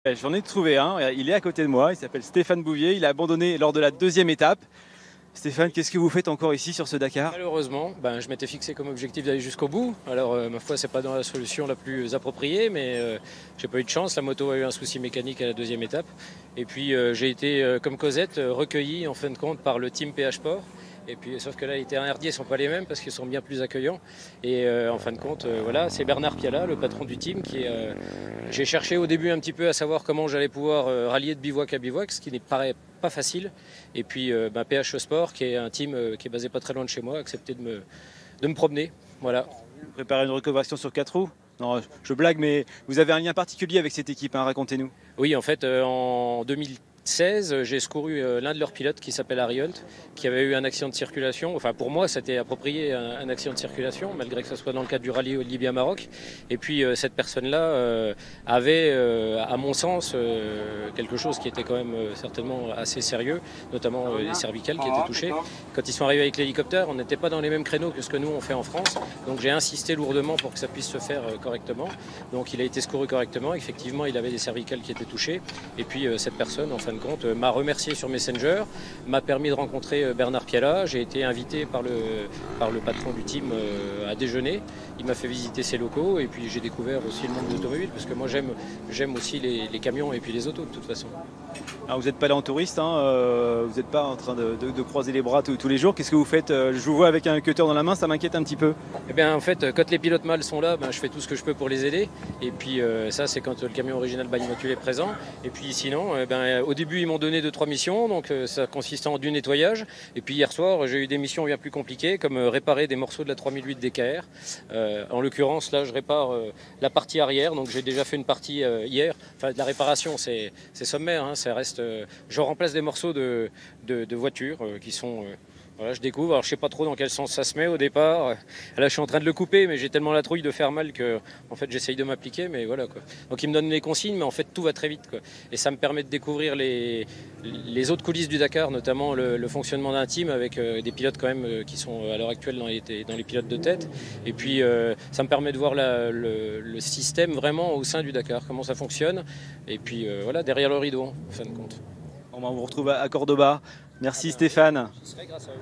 J'en ai trouvé un, il est à côté de moi, il s'appelle Stéphane Bouvier, il a abandonné lors de la deuxième étape. Stéphane, qu'est-ce que vous faites encore ici sur ce Dakar? Malheureusement, je m'étais fixé comme objectif d'aller jusqu'au bout. Alors ma foi, c'est pas dans la solution la plus appropriée, mais j'ai pas eu de chance. La moto a eu un souci mécanique à la deuxième étape. Et puis j'ai été, comme Cosette, recueilli en fin de compte par le team PH Sport. Et puis, sauf que là, les terrains herdiers ne sont pas les mêmes parce qu'ils sont bien plus accueillants. Et en fin de compte, voilà, c'est Bernard Piala, le patron du team, qui j'ai cherché au début un petit peu à savoir comment j'allais pouvoir rallier de bivouac à bivouac, ce qui ne paraît pas facile. Et puis PH Sport, qui est un team qui est basé pas très loin de chez moi, a accepté de me promener. Voilà. Vous préparez une reconversion sur 4 roues? Non, je blague, mais vous avez un lien particulier avec cette équipe, hein, racontez-nous. Oui, en fait, en 2016, j'ai secouru l'un de leurs pilotes qui s'appelle Harry Hunt, qui avait eu un accident de circulation. Enfin, pour moi, c'était approprié un accident de circulation, malgré que ce soit dans le cadre du rallye Libye-Maroc. Et puis, cette personne-là avait, à mon sens, quelque chose qui était quand même certainement assez sérieux, notamment les cervicales qui étaient touchées. Quand ils sont arrivés avec l'hélicoptère, on n'était pas dans les mêmes créneaux que ce que nous, on fait en France. Donc, j'ai insisté lourdement pour que ça puisse se faire correctement. Donc, il a été secouru correctement. Effectivement, il avait des cervicales qui étaient touchées. Et puis, cette personne, en fin de compte, m'a remercié sur Messenger, m'a permis de rencontrer Bernard Piala. J'ai été invité par le patron du team à déjeuner. Il m'a fait visiter ses locaux et puis j'ai découvert aussi le monde de l'automobile parce que moi j'aime aussi les camions et puis les autos de toute façon. Alors vous n'êtes pas là en touriste, hein, vous n'êtes pas en train de croiser les bras tous les jours. Qu'est-ce que vous faites? Je vous vois avec un cutter dans la main, ça m'inquiète un petit peu. Eh bien en fait, quand les pilotes mâles sont là, je fais tout ce que je peux pour les aider. Et puis ça c'est quand le camion original Bagnotul est présent. Et puis sinon, au début ils m'ont donné 2-3 missions, donc ça consiste en du nettoyage. Et puis hier soir j'ai eu des missions bien plus compliquées comme réparer des morceaux de la 3008 DKR. En l'occurrence là je répare la partie arrière, donc j'ai déjà fait une partie hier. Enfin de la réparation c'est sommaire, hein, ça reste. Je remplace des morceaux de voitures qui sont. Voilà, je découvre. Alors, je sais pas trop dans quel sens ça se met au départ. Là, je suis en train de le couper, mais j'ai tellement la trouille de faire mal que, en fait, j'essaye de m'appliquer. Mais voilà quoi. Donc, il me donne les consignes, mais en fait, tout va très vite quoi. Et ça me permet de découvrir les autres coulisses du Dakar, notamment le fonctionnement d'un team avec des pilotes quand même qui sont à l'heure actuelle dans les pilotes de tête. Et puis, ça me permet de voir le système vraiment au sein du Dakar, comment ça fonctionne. Et puis, voilà, derrière le rideau, en fin de compte. On vous retrouve à Cordoba. Merci Stéphane. Ce serait grâce à vous.